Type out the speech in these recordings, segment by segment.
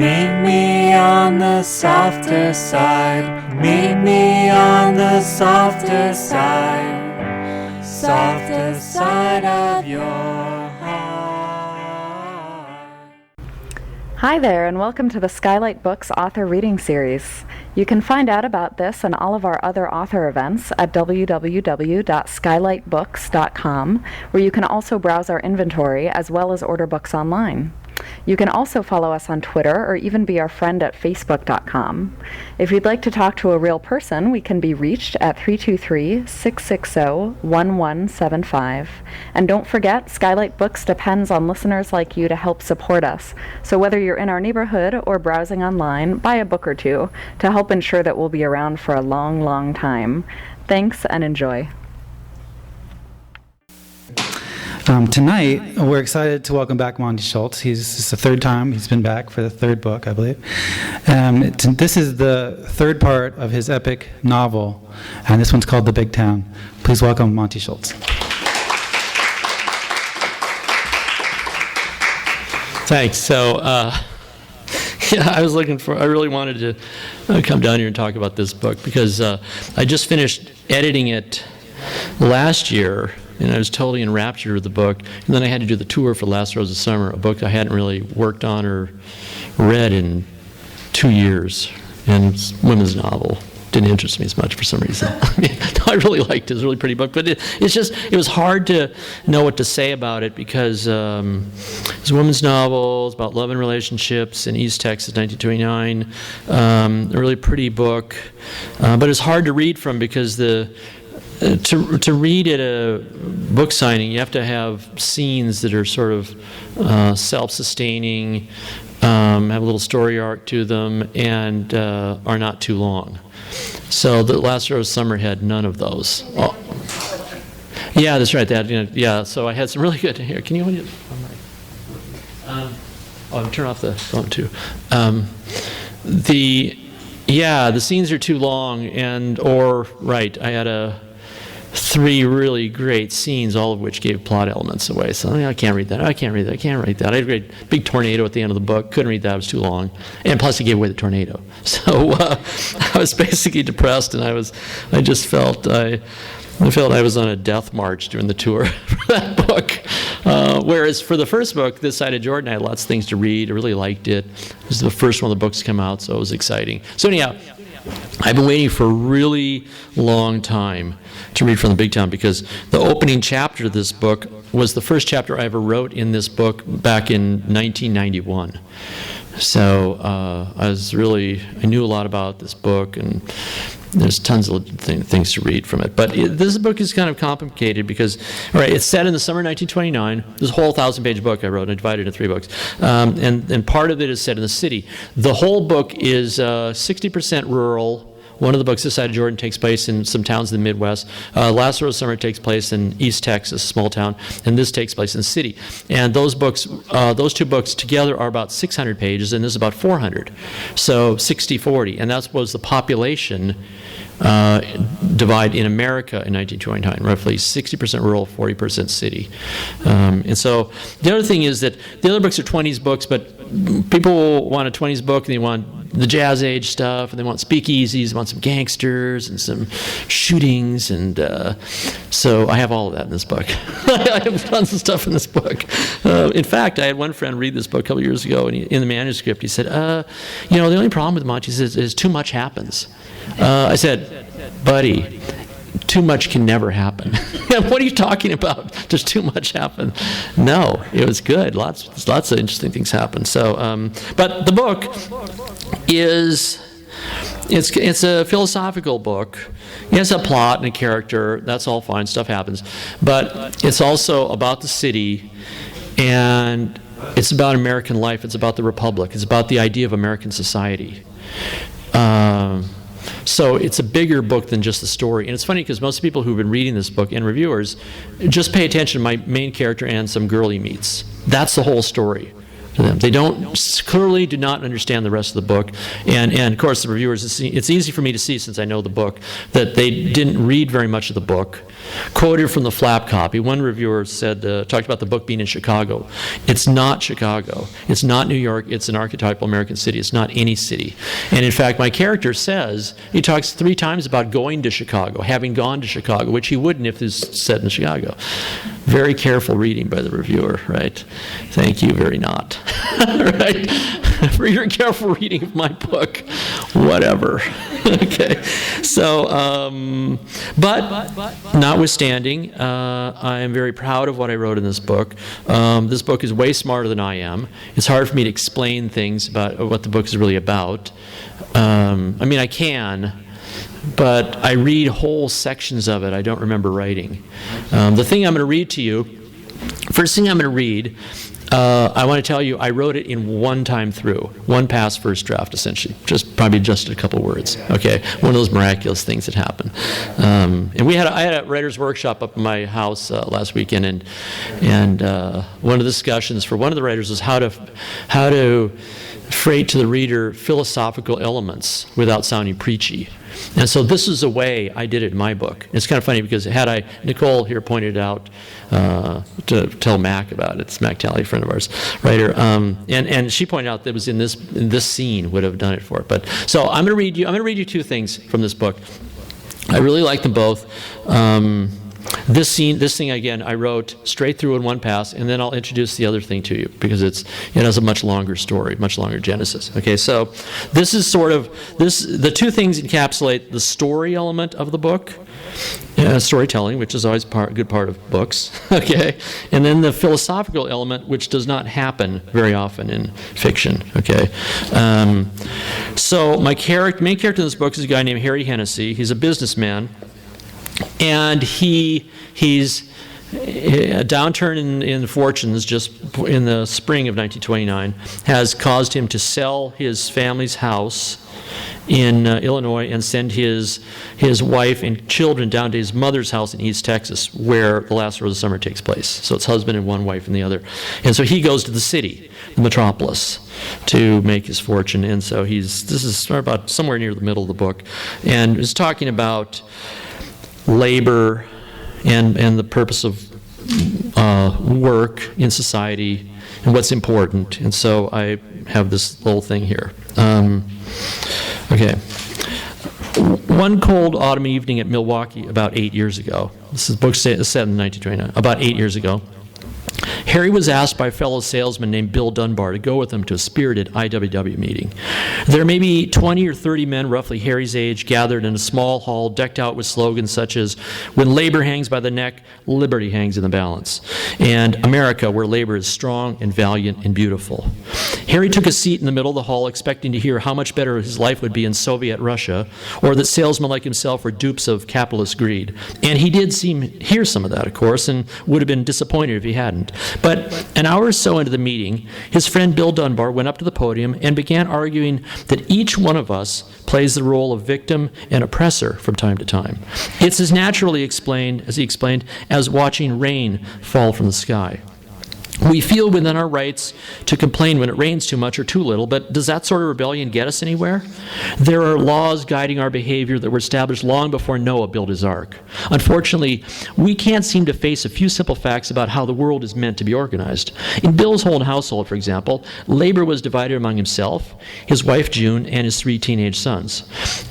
Meet me on the softer side. Meet me on the softer side. Softer side of your heart. Hi there, and welcome to the Skylight Books author reading series. You can find out about this and all of our other author events at www.skylightbooks.com, where you can also browse our inventory as well as order books online. You can also follow us on Twitter or even be our friend at facebook.com. If you'd like to talk to a real person, we can be reached at 323-660-1175. And don't forget, Skylight Books depends on listeners like you to help support us. So whether you're in our neighborhood or browsing online, buy a book or two to help ensure that we'll be around for a long, long time. Thanks and enjoy. Tonight, we're excited to welcome back Monte Schulz. It's the third time he's been back for the third book, I believe. This is the third part of his epic novel, and this one's called The Big Town. Please welcome Monte Schulz. Thanks. So, I really wanted to come down here and talk about this book because I just finished editing it last year, and I was totally enraptured with the book. And then I had to do the tour for Last Rose of Summer, a book I hadn't really worked on or read in 2 years. And it's a women's novel. Didn't interest me as much for some reason. I really liked it. It was a really pretty book. But it was hard to know what to say about it because it's a women's novel. It's about love and relationships in East Texas, 1929. A really pretty book. But it's hard to read from because to read at a book signing, you have to have scenes that are sort of self-sustaining, have a little story arc to them, and are not too long. So the Last Rose Summer had none of those. Oh. Yeah, that's right. So I had some really good. Here, can you? Turn off the phone too. The scenes are too long, I had 3 really great scenes, all of which gave plot elements away. So I can't read that. I can't write that. I had a great big tornado at the end of the book. Couldn't read that. It was too long. And plus, he gave away the tornado. So I was basically depressed, and I just felt I was on a death march during the tour for that book. Whereas for the first book, This Side of Jordan, I had lots of things to read. I really liked it. It was the first one of the books to come out, so it was exciting. So anyhow, I've been waiting for a really long time to read from The Big Town because the opening chapter of this book was the first chapter I ever wrote in this book back in 1991. So I knew a lot about this book, and there's tons of things to read from it. But this book is kind of complicated because, it's set in the summer of 1929. This whole 1,000-page book I wrote, I divided it into 3 books. And part of it is set in the city. The whole book is 60% rural. One of the books, This Side of Jordan, takes place in some towns in the Midwest. Last Rose Summer takes place in East Texas, a small town, and this takes place in the city. And those 2 books together are about 600 pages, and this is about 400. So 60-40, and that was the population divide in America in 1929, roughly 60% rural, 40% city. And so the other thing is that the other books are 20s books, but people want a 20s book, and they want the jazz age stuff, and they want speakeasies, they want some gangsters and some shootings, and so I have all of that in this book. I have tons of stuff in this book. In fact, I had one friend read this book a couple years ago, and in the manuscript he said, the only problem with Monte is too much happens. I said, buddy, too much can never happen. What are you talking about? Does too much happen? No, it was good. Lots of interesting things happen. So, but the book it's a philosophical book. It has a plot and a character. That's all fine. Stuff happens. But it's also about the city, and it's about American life. It's about the Republic. It's about the idea of American society. So it's a bigger book than just the story. And it's funny because most people who've been reading this book and reviewers just pay attention to my main character and some girl he meets. That's the whole story. to them. They clearly do not understand the rest of the book. And of course, the reviewers, it's easy for me to see, since I know the book, that they didn't read very much of the book. Quoted from the flap copy, one reviewer said, talked about the book being in Chicago. It's not Chicago. It's not New York. It's an archetypal American city. It's not any city. And in fact, my character says, he talks 3 times about going to Chicago, having gone to Chicago, which he wouldn't if this was set in Chicago. Very careful reading by the reviewer, right? Thank you, very not. Right? For your careful reading of my book, whatever. Okay. So, but notwithstanding, I am very proud of what I wrote in this book. This book is way smarter than I am. It's hard for me to explain things about what the book is really about. I mean, I can, but I read whole sections of it I don't remember writing. The thing I'm going to read to you, first thing I'm going to read, I want to tell you, I wrote it in one time through, one pass, first draft, essentially. Probably adjusted a couple words. Okay, one of those miraculous things that happen. And I had a writer's workshop up in my house last weekend, and one of the discussions for one of the writers was how to freight to the reader philosophical elements without sounding preachy. And so this is the way I did it in my book. It's kind of funny because Nicole here pointed out to tell Mac about it. It's Mac Talley, a friend of ours, writer, and she pointed out that it was in this scene would have done it for it. But so I'm going to read you 2 things from this book. I really like them both. This thing again, I wrote straight through in one pass, and then I'll introduce the other thing to you because it has a much longer story, much longer genesis. Okay, so this is the 2 things encapsulate the story element of the book, storytelling, which is always a good part of books. Okay, and then the philosophical element, which does not happen very often in fiction. Okay, so my main character in this book is a guy named Harry Hennessy. He's a businessman. And he's a downturn in fortunes just in the spring of 1929 has caused him to sell his family's house in Illinois and send his wife and children down to his mother's house in East Texas, where the last Rose of Summer takes place. So it's husband and one wife and the other. And so he goes to the city, the metropolis, to make his fortune. And so this is about somewhere near the middle of the book, and is talking about labor and the purpose of work in society and what's important. And so I have this little thing here. Okay. One cold autumn evening at Milwaukee about 8 years ago, this is book set in 1929, about 8 years ago, Harry was asked by a fellow salesman named Bill Dunbar to go with him to a spirited IWW meeting. There may be 20 or 30 men roughly Harry's age gathered in a small hall decked out with slogans such as, "When labor hangs by the neck, liberty hangs in the balance," and "America, where labor is strong and valiant and beautiful." Harry took a seat in the middle of the hall, expecting to hear how much better his life would be in Soviet Russia, or that salesmen like himself were dupes of capitalist greed. And he did hear some of that, of course, and would have been disappointed if he hadn't. But an hour or so into the meeting, his friend Bill Dunbar went up to the podium and began arguing that each one of us plays the role of victim and oppressor from time to time. It's as naturally explained, as he explained, as watching rain fall from the sky. We feel within our rights to complain when it rains too much or too little, but does that sort of rebellion get us anywhere? There are laws guiding our behavior that were established long before Noah built his ark. Unfortunately, we can't seem to face a few simple facts about how the world is meant to be organized. In Bill's whole household, for example, labor was divided among himself, his wife June, and his 3 teenage sons.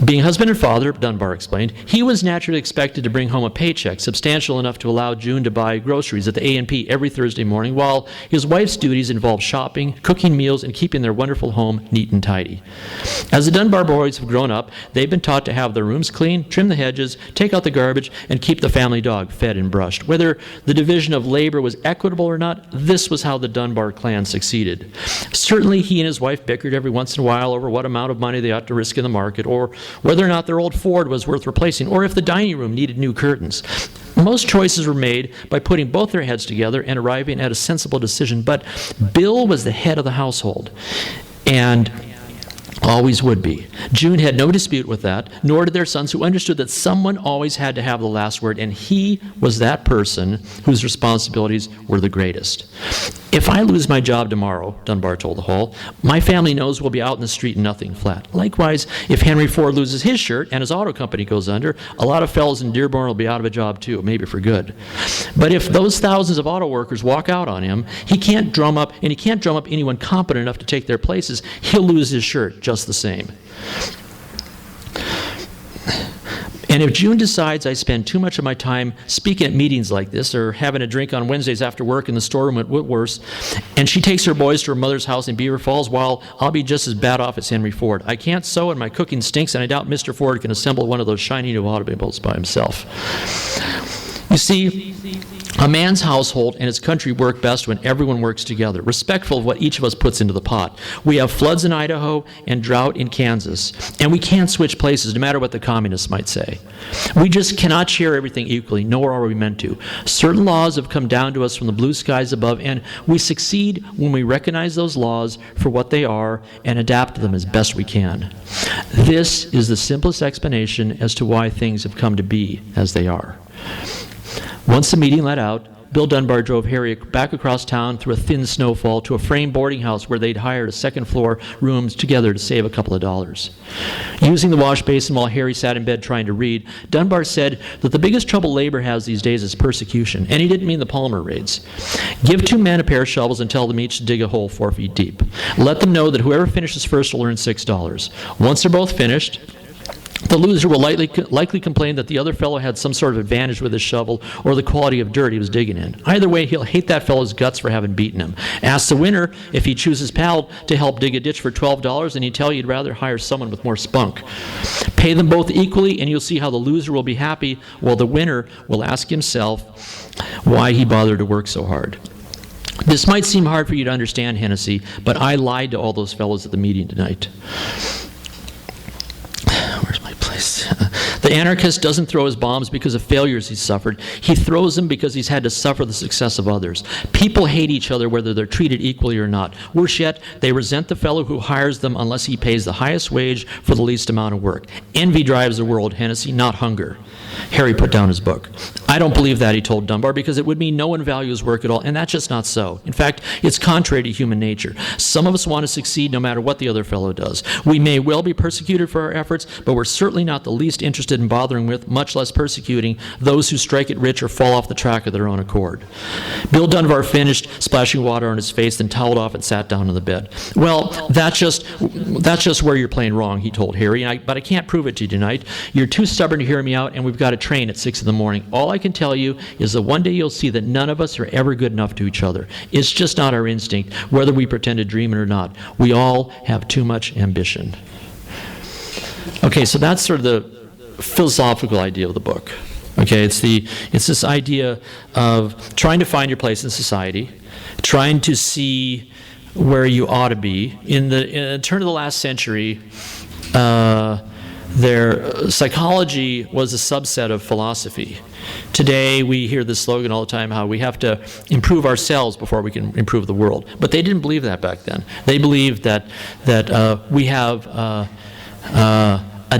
Being husband and father, Dunbar explained, he was naturally expected to bring home a paycheck substantial enough to allow June to buy groceries at the A&P every Thursday morning, while his wife's duties involved shopping, cooking meals, and keeping their wonderful home neat and tidy. As the Dunbar boys have grown up, they've been taught to have their rooms clean, trim the hedges, take out the garbage, and keep the family dog fed and brushed. Whether the division of labor was equitable or not, this was how the Dunbar clan succeeded. Certainly he and his wife bickered every once in a while over what amount of money they ought to risk in the market, or whether or not their old Ford was worth replacing, or if the dining room needed new curtains. Most choices were made by putting both their heads together and arriving at a sensible decision, but Bill was the head of the household. And Always would be. June had no dispute with that, nor did their sons, who understood that someone always had to have the last word, and he was that person whose responsibilities were the greatest. If I lose my job tomorrow, Dunbar told the Hall, my family knows we'll be out in the street and nothing flat. Likewise, if Henry Ford loses his shirt and his auto company goes under, a lot of fellows in Dearborn will be out of a job too, maybe for good. But if those thousands of auto workers walk out on him, he can't drum up anyone competent enough to take their places. He'll lose his shirt just the same. And if June decides I spend too much of my time speaking at meetings like this or having a drink on Wednesdays after work in the storeroom at Whitworth's, and she takes her boys to her mother's house in Beaver Falls, well, I'll be just as bad off as Henry Ford. I can't sew and my cooking stinks, and I doubt Mr. Ford can assemble one of those shiny new automobiles by himself. You see, a man's household and his country work best when everyone works together, respectful of what each of us puts into the pot. We have floods in Idaho and drought in Kansas, and we can't switch places no matter what the communists might say. We just cannot share everything equally, nor are we meant to. Certain laws have come down to us from the blue skies above, and we succeed when we recognize those laws for what they are and adapt to them as best we can. This is the simplest explanation as to why things have come to be as they are. Once the meeting let out, Bill Dunbar drove Harry back across town through a thin snowfall to a frame boarding house where they'd hired a second-floor room together to save a couple of dollars. Using the wash basin while Harry sat in bed trying to read, Dunbar said that the biggest trouble labor has these days is persecution, and he didn't mean the Palmer raids. Give 2 men a pair of shovels and tell them each to dig a hole 4 feet deep. Let them know that whoever finishes first will earn $6. Once they're both finished, the loser will likely complain that the other fellow had some sort of advantage with his shovel or the quality of dirt he was digging in. Either way, he'll hate that fellow's guts for having beaten him. Ask the winner if he'd choose his pal to help dig a ditch for $12, and he'd tell you he'd rather hire someone with more spunk. Pay them both equally, and you'll see how the loser will be happy, while the winner will ask himself why he bothered to work so hard. This might seem hard for you to understand, Hennessy, but I lied to all those fellows at the meeting tonight. Where's my place? The anarchist doesn't throw his bombs because of failures he's suffered. He throws them because he's had to suffer the success of others. People hate each other whether they're treated equally or not. Worse yet, they resent the fellow who hires them unless he pays the highest wage for the least amount of work. Envy drives the world, Hennessy, not hunger. Harry put down his book. I don't believe that, he told Dunbar, because it would mean no one values work at all, and that's just not so. In fact, it's contrary to human nature. Some of us want to succeed no matter what the other fellow does. We may well be persecuted for our efforts, but we're certainly not the least interested in bothering with, much less persecuting, those who strike it rich or fall off the track of their own accord. Bill Dunbar finished, splashing water on his face, then toweled off and sat down on the bed. Well, that's just where you're playing wrong, he told Harry, but I can't prove it to you tonight. You're too stubborn to hear me out, and we've got a train at 6 in the morning. All I can tell you is that one day you'll see that none of us are ever good enough to each other. It's just not our instinct, whether we pretend to dream it or not. We all have too much ambition. Okay, so that's sort of the philosophical idea of the book. Okay, it's this idea of trying to find your place in society, trying to see where you ought to be. In the turn of the last century, psychology was a subset of philosophy. Today, we hear this slogan all the time, how we have to improve ourselves before we can improve the world. But they didn't believe that back then. They believed that we have a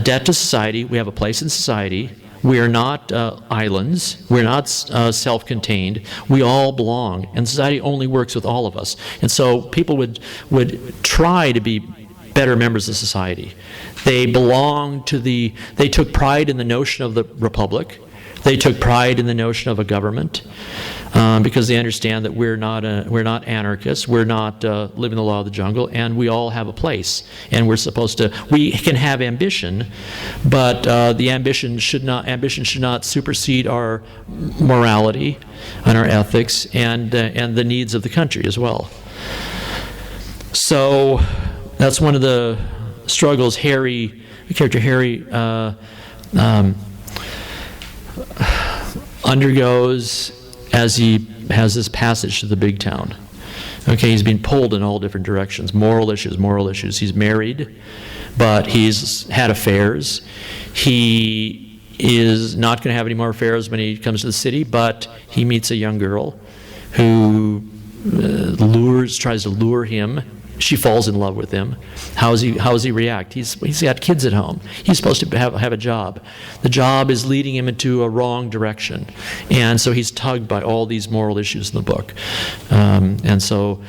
debt to society, we have a place in society, we are not islands, we're not self-contained, we all belong, and society only works with all of us. And so people would try to be better members of society. They took pride in the notion of the republic. They took pride in the notion of a government because they understand that we're not anarchists. We're not living the law of the jungle, and we all have a place. And we can have ambition, but the ambition should not supersede our morality and our ethics and the needs of the country as well. So that's one of the struggles the character Harry undergoes as he has this passage to the big town. Okay, he's being pulled in all different directions. Moral issues. He's married, but he's had affairs. He is not going to have any more affairs when he comes to the city, but he meets a young girl who tries to lure him She falls in love with him. How does he react? He's got kids at home. He's supposed to have a job. The job is leading him into a wrong direction. And so he's tugged by all these moral issues in the book. And so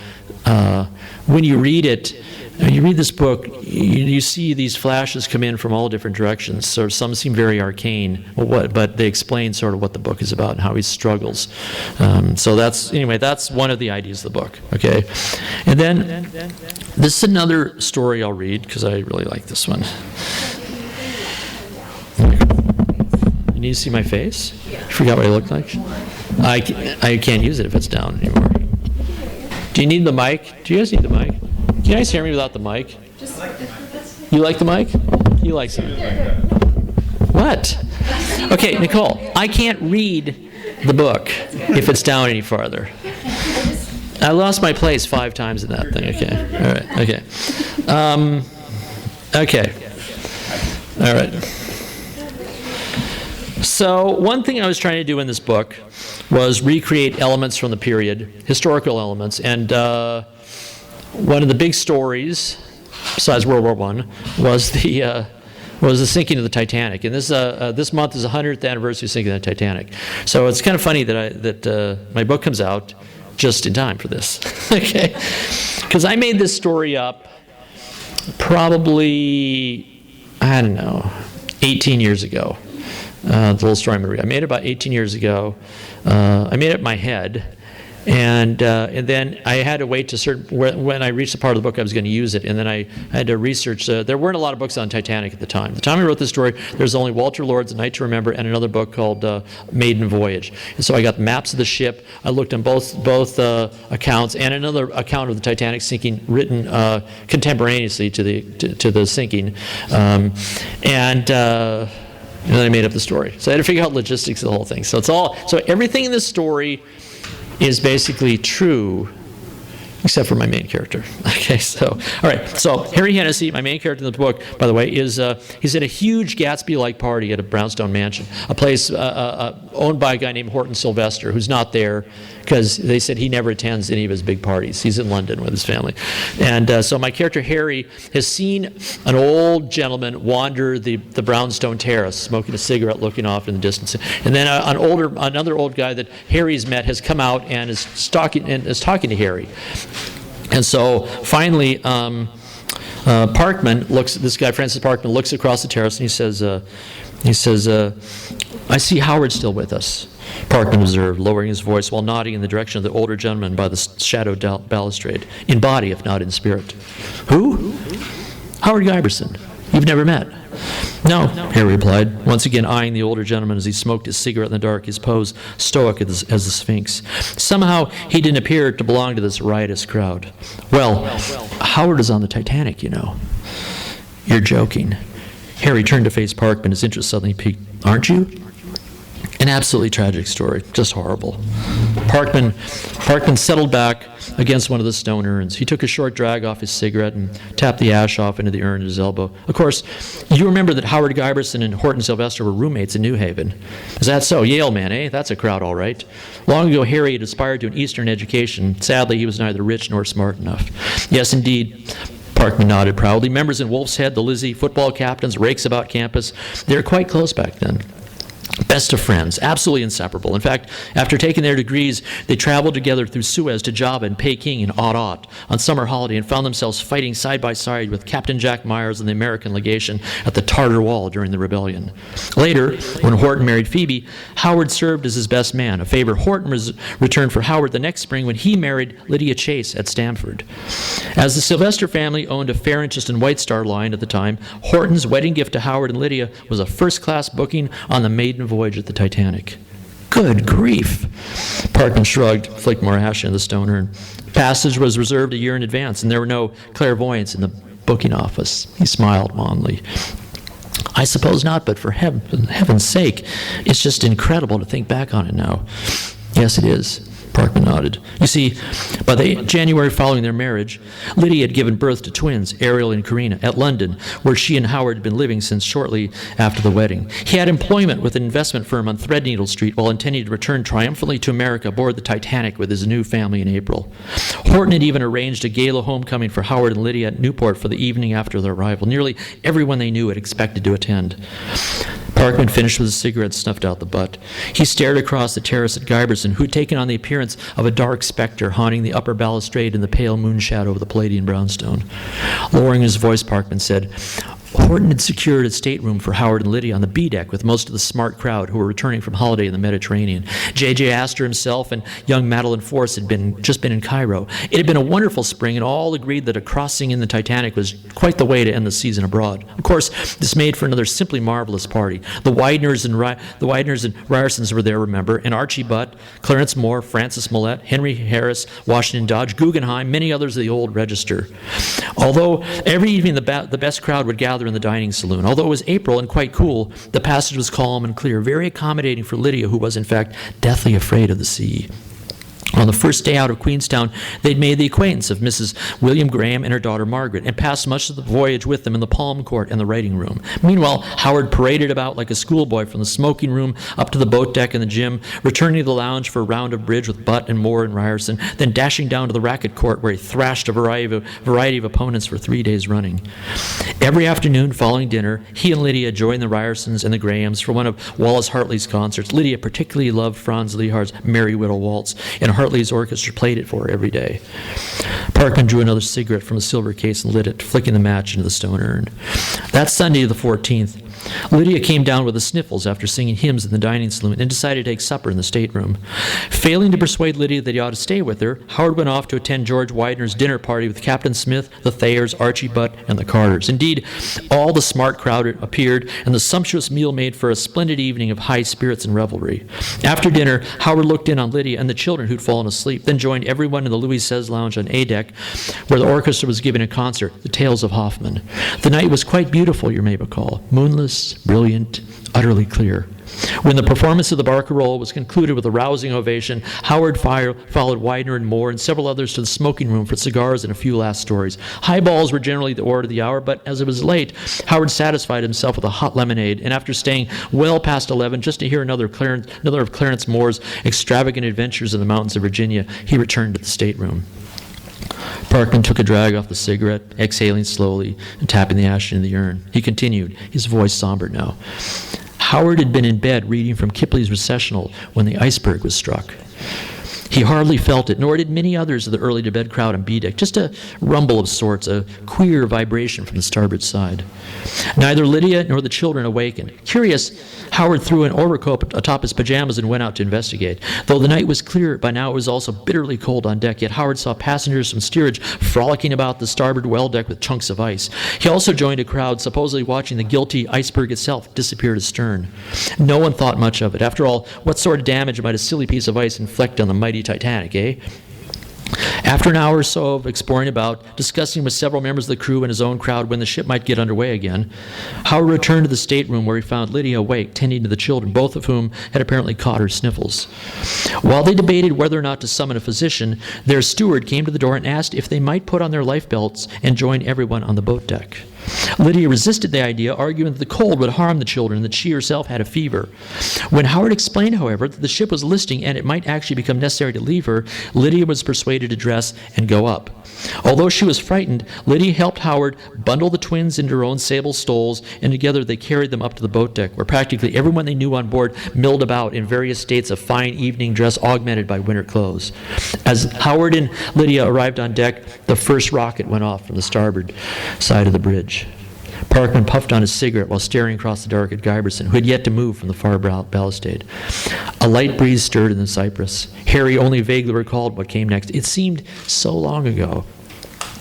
when you read it, when you read this book, you see these flashes come in from all different directions. So some seem very arcane, but they explain sort of what the book is about and how he struggles. So that's one of the ideas of the book. Okay, and then this is another story I'll read because I really like this one. You need to see my face? I forgot what I look like. I can't use it if it's down anymore. Do you need the mic? Do you guys need the mic? Can you guys hear me without the mic? You like the mic? You like it? What? Okay, Nicole, I can't read the book if it's down any farther. I lost my place 5 times in that thing. Okay. All right. Okay. Okay. All right. So one thing I was trying to do in this book was recreate elements from the period, historical elements, and one of the big stories, besides World War I, was the sinking of the Titanic. And this month is the 100th anniversary of sinking of the Titanic. So it's kind of funny that my book comes out just in time for this. Okay, because I made this story up probably, I don't know, 18 years ago. The little story I'm going to read. I made it about 18 years ago. I made it in my head. And then I had to wait to when I reached the part of the book I was going to use it, and then I had to research. There weren't a lot of books on Titanic at the time. The time I wrote this story, there's only Walter Lord's A Night to Remember and another book called Maiden Voyage. And so I got maps of the ship. I looked on both accounts and another account of the Titanic sinking written contemporaneously to the sinking, and then I made up the story. So I had to figure out logistics of the whole thing. So everything in this story is basically true, except for my main character. Okay, so, all right. So Harry Hennessy, my main character in the book, by the way, he's at a huge Gatsby-like party at a brownstone mansion, a place owned by a guy named Horton Sylvester, who's not there because they said he never attends any of his big parties. He's in London with his family. And so my character Harry has seen an old gentleman wander the brownstone terrace, smoking a cigarette, looking off in the distance. And then another old guy that Harry's met has come out and is talking to Harry. And so finally, this guy Francis Parkman looks across the terrace and he says, "I see Howard's still with us," Parkman observed, lowering his voice while nodding in the direction of the older gentleman by the shadowed balustrade, in body if not in spirit. "Who?" "Howard Giberson. You've never met?" "No," Harry replied, once again eyeing the older gentleman as he smoked his cigarette in the dark, his pose stoic as the Sphinx. Somehow he didn't appear to belong to this riotous crowd. "Well, Howard is on the Titanic, you know." "You're joking." Harry turned to face Parkman, his interest suddenly piqued. "Aren't you?" An absolutely tragic story, just horrible. Parkman settled back against one of the stone urns. He took a short drag off his cigarette and tapped the ash off into the urn at his elbow. "Of course, you remember that Howard Giberson and Horton Sylvester were roommates in New Haven. Is that so? Yale man, eh? That's a crowd, all right." Long ago, Harry had aspired to an Eastern education. Sadly, he was neither rich nor smart enough. "Yes, indeed." Parkman nodded proudly. "Members in Wolf's Head, the Lizzie, football captains, rakes about campus. They were quite close back then. Best of friends, absolutely inseparable. In fact, after taking their degrees, they traveled together through Suez to Java and Peking in '08 on summer holiday and found themselves fighting side by side with Captain Jack Myers and the American legation at the Tartar Wall during the rebellion. Later, when Horton married Phoebe, Howard served as his best man, a favor Horton returned for Howard the next spring when he married Lydia Chase at Stanford. As the Sylvester family owned a fair interest in White Star Line at the time, Horton's wedding gift to Howard and Lydia was a first-class booking on the maiden voyage at the Titanic. Good grief! Parkman shrugged, flicked more ash into the stone urn. Passage was reserved a year in advance, and there were no clairvoyants in the booking office. He smiled wanly. "I suppose not, but for heaven's sake, it's just incredible to think back on it now." "Yes, it is. Parkman nodded. You see, by the January following their marriage, Lydia had given birth to twins, Ariel and Karina, at London, where she and Howard had been living since shortly after the wedding. He had employment with an investment firm on Threadneedle Street while intending to return triumphantly to America aboard the Titanic with his new family in April. Horton had even arranged a gala homecoming for Howard and Lydia at Newport for the evening after their arrival. Nearly everyone they knew had expected to attend. Parkman finished with his cigarette and snuffed out the butt. He stared across the terrace at Guyberson, who had taken on the appearance of a dark specter haunting the upper balustrade in the pale moon shadow of the Palladian brownstone. Lowering his voice, Parkman said, Horton had secured a stateroom for Howard and Lydia on the B deck with most of the smart crowd who were returning from holiday in the Mediterranean. J.J. Astor himself and young Madeline Force had just been in Cairo. It had been a wonderful spring, and all agreed that a crossing in the Titanic was quite the way to end the season abroad. Of course, this made for another simply marvelous party. The Wideners and Ryersons were there, remember, and Archie Butt, Clarence Moore, Francis Millette, Henry Harris, Washington Dodge, Guggenheim, many others of the old register. Although every evening the best crowd would gather in the dining saloon. Although it was April and quite cool, the passage was calm and clear, very accommodating for Lydia, who was in fact deathly afraid of the sea. On the first day out of Queenstown, they'd made the acquaintance of Mrs. William Graham and her daughter Margaret, and passed much of the voyage with them in the palm court and the writing room. Meanwhile, Howard paraded about like a schoolboy from the smoking room up to the boat deck and the gym, returning to the lounge for a round of bridge with Butt and Moore and Ryerson, then dashing down to the racket court where he thrashed a variety of opponents for 3 days running. Every afternoon following dinner, he and Lydia joined the Ryersons and the Grahams for one of Wallace Hartley's concerts. Lydia particularly loved Franz Lehardt's Merry Widow Waltz, and Hartley's orchestra played it for her every day. Parkman drew another cigarette from a silver case and lit it, flicking the match into the stone urn. That Sunday, the 14th, Lydia came down with the sniffles after singing hymns in the dining saloon and decided to take supper in the stateroom. Failing to persuade Lydia that he ought to stay with her, Howard went off to attend George Widener's dinner party with Captain Smith, the Thayers, Archie Butt, and the Carters. Indeed, all the smart crowd appeared, and the sumptuous meal made for a splendid evening of high spirits and revelry. After dinner, Howard looked in on Lydia and the children who'd fallen asleep, then joined everyone in the Louis XVI lounge on A deck, where the orchestra was giving a concert, The Tales of Hoffmann. The night was quite beautiful, you may recall, moonless, brilliant, utterly clear. When the performance of the barcarolle was concluded with a rousing ovation, Howard followed Widener and Moore and several others to the smoking room for cigars and a few last stories. Highballs were generally the order of the hour, but as it was late, Howard satisfied himself with a hot lemonade, and after staying well past 11 just to hear another of Clarence Moore's extravagant adventures in the mountains of Virginia, he returned to the stateroom. Parkman took a drag off the cigarette, exhaling slowly and tapping the ash into the urn. He continued, his voice somber now. Howard had been in bed reading from Kipley's Recessional when the iceberg was struck. He hardly felt it, nor did many others of the early-to-bed crowd on B-deck. Just a rumble of sorts, a queer vibration from the starboard side. Neither Lydia nor the children awakened. Curious, Howard threw an overcoat atop his pajamas and went out to investigate. Though the night was clear, by now it was also bitterly cold on deck, yet Howard saw passengers from steerage frolicking about the starboard well deck with chunks of ice. He also joined a crowd supposedly watching the guilty iceberg itself disappear astern. No one thought much of it. After all, what sort of damage might a silly piece of ice inflict on the mighty Titanic, eh? After an hour or so of exploring about, discussing with several members of the crew and his own crowd when the ship might get underway again, Howard returned to the stateroom where he found Lydia awake, tending to the children, both of whom had apparently caught her sniffles. While they debated whether or not to summon a physician, their steward came to the door and asked if they might put on their life belts and join everyone on the boat deck. Lydia resisted the idea, arguing that the cold would harm the children and that she herself had a fever. When Howard explained, however, that the ship was listing and it might actually become necessary to leave her, Lydia was persuaded to dress and go up. Although she was frightened, Lydia helped Howard bundle the twins into her own sable stoles, and together they carried them up to the boat deck, where practically everyone they knew on board milled about in various states of fine evening dress augmented by winter clothes. As Howard and Lydia arrived on deck, the first rocket went off from the starboard side of the bridge. Parkman puffed on his cigarette while staring across the dark at Guyberson, who had yet to move from the far balustrade. A light breeze stirred in the cypress. Harry only vaguely recalled what came next. It seemed so long ago.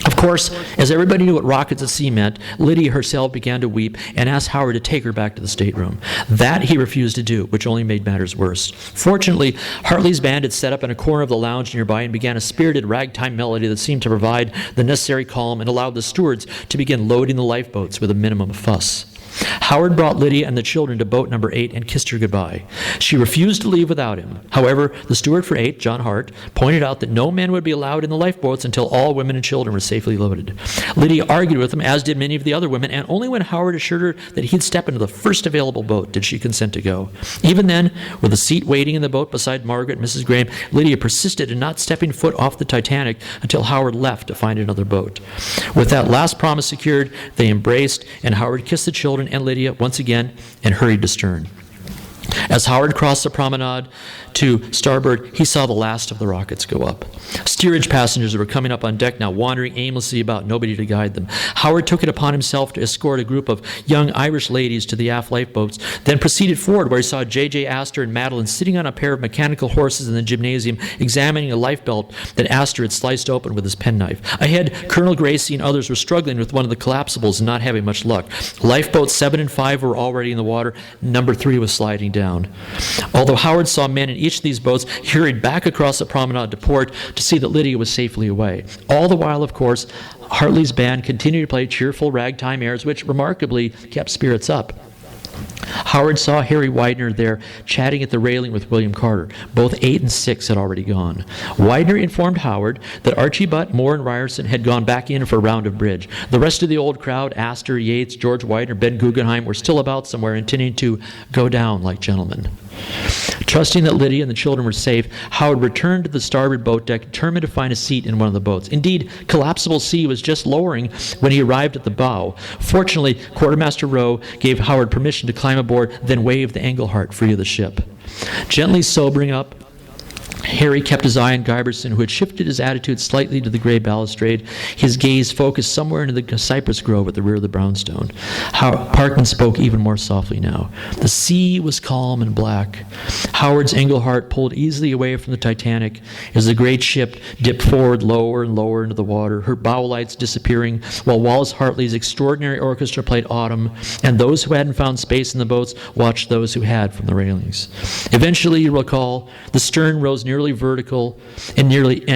Of course, as everybody knew what rockets at sea meant, Lydia herself began to weep and asked Howard to take her back to the stateroom. That he refused to do, which only made matters worse. Fortunately, Hartley's band had set up in a corner of the lounge nearby and began a spirited ragtime melody that seemed to provide the necessary calm and allowed the stewards to begin loading the lifeboats with a minimum of fuss. Howard brought Lydia and the children to boat number 8 and kissed her goodbye. She refused to leave without him. However, the steward for 8, John Hart, pointed out that no men would be allowed in the lifeboats until all women and children were safely loaded. Lydia argued with him, as did many of the other women, and only when Howard assured her that he'd step into the first available boat did she consent to go. Even then, with a seat waiting in the boat beside Margaret and Mrs. Graham, Lydia persisted in not stepping foot off the Titanic until Howard left to find another boat. With that last promise secured, they embraced, and Howard kissed the children and Lydia once again and hurried to stern. As Howard crossed the promenade to starboard, he saw the last of the rockets go up. Steerage passengers were coming up on deck now, wandering aimlessly about, nobody to guide them. Howard took it upon himself to escort a group of young Irish ladies to the aft lifeboats, then proceeded forward where he saw J.J. Astor and Madeline sitting on a pair of mechanical horses in the gymnasium, examining a lifebelt that Astor had sliced open with his penknife. Ahead, Colonel Gracie and others were struggling with one of the collapsibles and not having much luck. Lifeboats 7 and 5 were already in the water. Number 3 was sliding down. Although Howard saw men in each of these boats, he hurried back across the promenade to port to see that Lydia was safely away. All the while, of course, Hartley's band continued to play cheerful ragtime airs, which remarkably kept spirits up. Howard saw Harry Widener there chatting at the railing with William Carter. Both 8 and 6 had already gone. Widener informed Howard that Archie Butt, Moore, and Ryerson had gone back in for a round of bridge. The rest of the old crowd, Astor, Yates, George Widener, Ben Guggenheim, were still about somewhere, intending to go down like gentlemen. Trusting that Lydia and the children were safe, Howard returned to the starboard boat deck, determined to find a seat in one of the boats. Indeed, Collapsible C was just lowering when he arrived at the bow. Fortunately, Quartermaster Rowe gave Howard permission to climb aboard, then waved the Engelhart free of the ship. Gently sobering up, Harry kept his eye on Giberson, who had shifted his attitude slightly to the gray balustrade, his gaze focused somewhere into the cypress grove at the rear of the brownstone. Parkman spoke even more softly now. The sea was calm and black. Howard's Engelhart pulled easily away from the Titanic as the great ship dipped forward lower and lower into the water, her bow lights disappearing, while Wallace Hartley's extraordinary orchestra played Autumn, and those who hadn't found space in the boats watched those who had from the railings. Eventually, you recall, the stern rose nearly vertical, and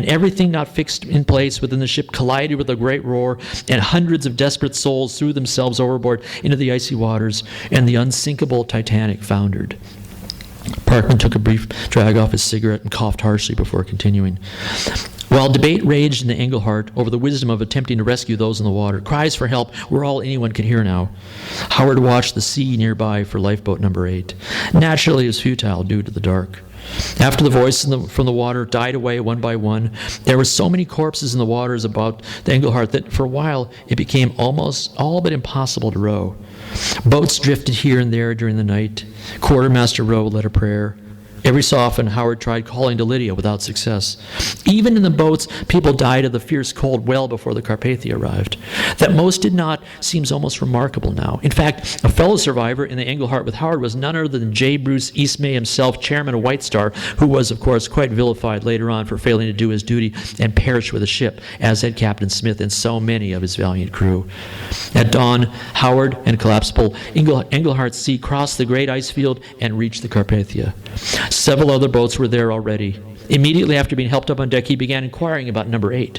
everything not fixed in place within the ship collided with a great roar, and hundreds of desperate souls threw themselves overboard into the icy waters, and the unsinkable Titanic foundered. Parkman took a brief drag off his cigarette and coughed harshly before continuing. While debate raged in the Engelhart over the wisdom of attempting to rescue those in the water, cries for help were all anyone could hear now. Howard watched the sea nearby for lifeboat number 8. Naturally, it was futile due to the dark. After the voices from the water died away one by one, there were so many corpses in the waters about the Engelhart that for a while it became almost all but impossible to row. Boats drifted here and there during the night. Quartermaster Rowe led a prayer. Every so often, Howard tried calling to Lydia without success. Even in the boats, people died of the fierce cold well before the Carpathia arrived. That most did not seems almost remarkable now. In fact, a fellow survivor in the Engelhart with Howard was none other than J. Bruce Eastmay himself, chairman of White Star, who was, of course, quite vilified later on for failing to do his duty and perished with the ship, as had Captain Smith and so many of his valiant crew. At dawn, Howard and collapsible Engelhart C crossed the great ice field and reached the Carpathia. Several other boats were there already. Immediately after being helped up on deck, he began inquiring about number 8.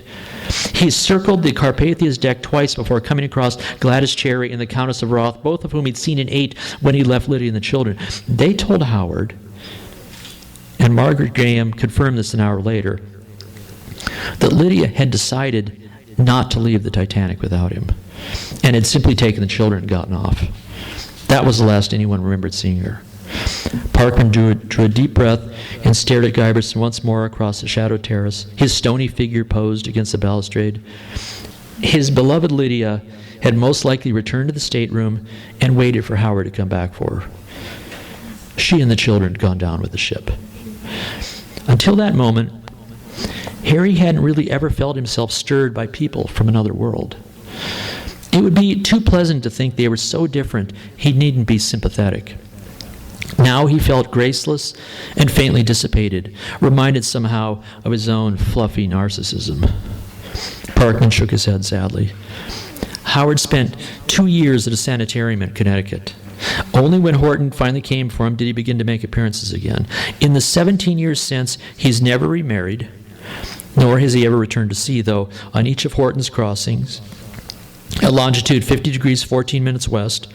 He circled the Carpathia's deck twice before coming across Gladys Cherry and the Countess of Roth, both of whom he'd seen in 8 when he left Lydia and the children. They told Howard, and Margaret Graham confirmed this an hour later, that Lydia had decided not to leave the Titanic without him, and had simply taken the children and gotten off. That was the last anyone remembered seeing her. Parkman drew a deep breath and stared at Giberson once more across the shadowed terrace, his stony figure posed against the balustrade. His beloved Lydia had most likely returned to the stateroom and waited for Howard to come back for her. She and the children had gone down with the ship. Until that moment, Harry hadn't really ever felt himself stirred by people from another world. It would be too pleasant to think they were so different he needn't be sympathetic. Now he felt graceless and faintly dissipated, reminded somehow of his own fluffy narcissism. Parkman shook his head sadly. Howard spent 2 years at a sanitarium in Connecticut. Only when Horton finally came for him did he begin to make appearances again. In the 17 years since, he's never remarried, nor has he ever returned to sea, though on each of Horton's crossings, At longitude 50 degrees 14 minutes west,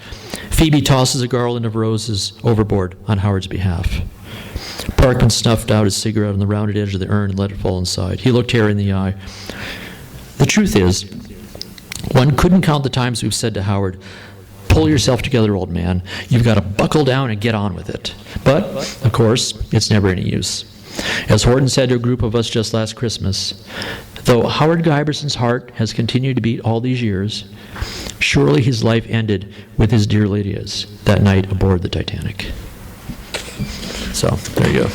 Phoebe tosses a garland of roses overboard on Howard's behalf. Parkman snuffed out his cigarette on the rounded edge of the urn and let it fall inside. He looked Harry in the eye. The truth is, one couldn't count the times we've said to Howard, pull yourself together, old man. You've got to buckle down and get on with it. But, of course, it's never any use. As Horton said to a group of us just last Christmas, though Howard Giberson's heart has continued to beat all these years, surely his life ended with his dear Lydia's that night aboard the Titanic. So, there you go.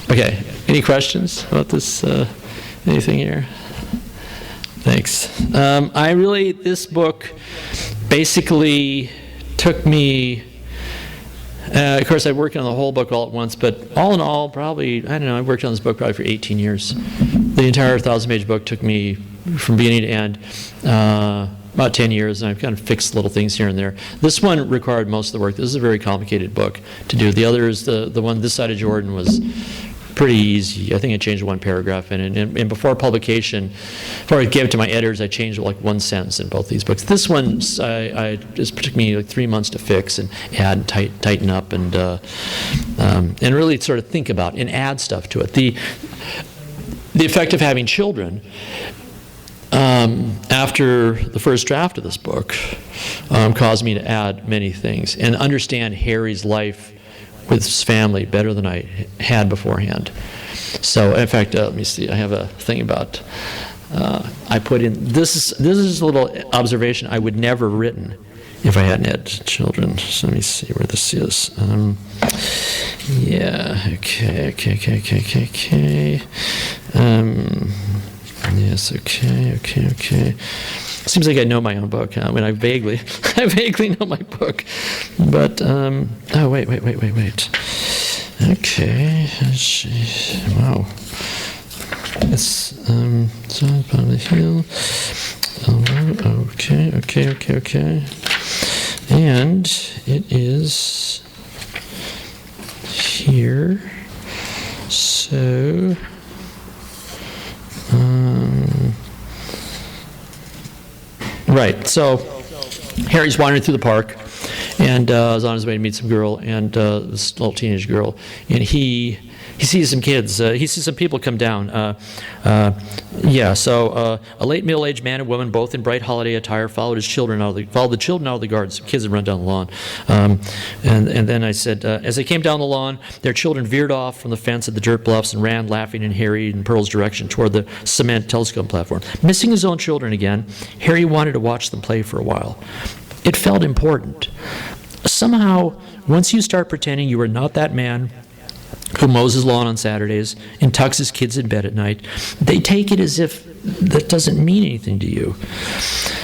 Okay, any questions about this, anything here? Thanks. This book basically took me, of course I worked on the whole book all at once, but all in all, probably, I don't know, I worked on this book probably for 18 years. The entire 1,000-page book took me from beginning to end about 10 years, and I've kind of fixed little things here and there. This one required most of the work. This is a very complicated book to do. The others, the one this side of Jordan was pretty easy. I think I changed one paragraph in it. And before publication, before I gave it to my editors, I changed like one sentence in both these books. This one, it took me like 3 months to fix and add and tighten up and really sort of think about and add stuff to it. The effect of having children after the first draft of this book caused me to add many things and understand Harry's life with his family better than I had beforehand. So, in fact, let me see. I have a thing about. I put in this is a little observation I would never have written if I hadn't had children. So let me see where this is. Yeah. Okay. Yes. Okay. Seems like I know my own book. I mean, I vaguely know my book. But oh wait. Okay. Wow. It's on the hill. Okay. And it is here. So. Right, so Harry's wandering through the park and is on his way to meet some girl, and this little teenage girl, and he sees some kids. He sees some people come down. So a late middle-aged man and woman, both in bright holiday attire, followed the children out of the garden. Some kids had run down the lawn. And then I said, as they came down the lawn, their children veered off from the fence at the dirt bluffs and ran, laughing in Harry and Pearl's direction toward the cement telescope platform. Missing his own children again, Harry wanted to watch them play for a while. It felt important. Somehow, once you start pretending you are not that man who mows his lawn on Saturdays and tucks his kids in bed at night, they take it as if that doesn't mean anything to you.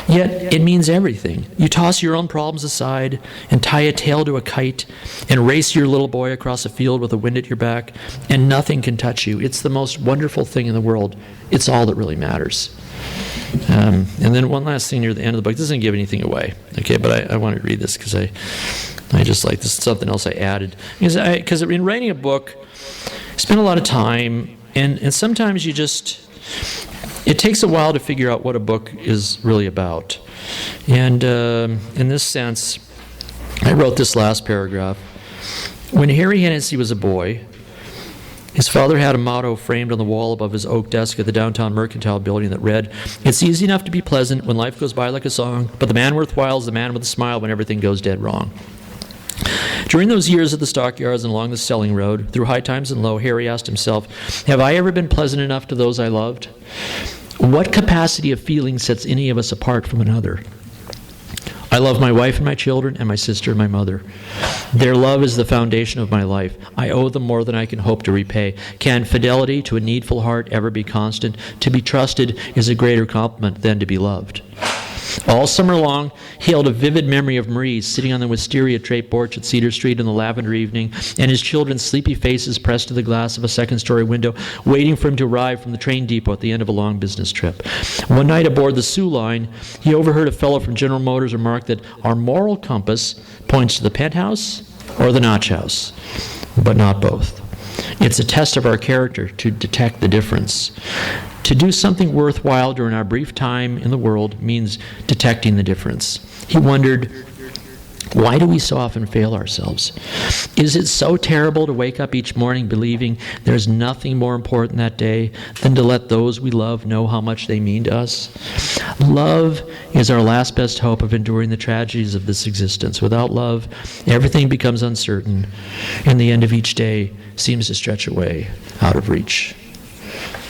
Yet it means everything. You toss your own problems aside and tie a tail to a kite and race your little boy across a field with the wind at your back, and nothing can touch you. It's the most wonderful thing in the world. It's all that really matters. And then one last thing near the end of the book. This doesn't give anything away, okay? But I want to read this because I just like this. Is something else I added. Because in writing a book, I spend a lot of time, and sometimes it takes a while to figure out what a book is really about. And in this sense, I wrote this last paragraph. When Harry Hennessy was a boy, his father had a motto framed on the wall above his oak desk at the downtown Mercantile building that read, "It's easy enough to be pleasant when life goes by like a song, but the man worthwhile is the man with a smile when everything goes dead wrong." During those years at the stockyards and along the selling road, through high times and low, Harry asked himself, have I ever been pleasant enough to those I loved? What capacity of feeling sets any of us apart from another? I love my wife and my children and my sister and my mother. Their love is the foundation of my life. I owe them more than I can hope to repay. Can fidelity to a needful heart ever be constant? To be trusted is a greater compliment than to be loved. All summer long, he held a vivid memory of Marie sitting on the wisteria-draped porch at Cedar Street in the lavender evening, and his children's sleepy faces pressed to the glass of a second-story window, waiting for him to arrive from the train depot at the end of a long business trip. One night aboard the Sioux Line, he overheard a fellow from General Motors remark that our moral compass points to the penthouse or the notch house, but not both. It's a test of our character to detect the difference. To do something worthwhile during our brief time in the world means detecting the difference. He wondered, why do we so often fail ourselves? Is it so terrible to wake up each morning believing there's nothing more important that day than to let those we love know how much they mean to us? Love is our last best hope of enduring the tragedies of this existence. Without love, everything becomes uncertain, and the end of each day seems to stretch away out of reach.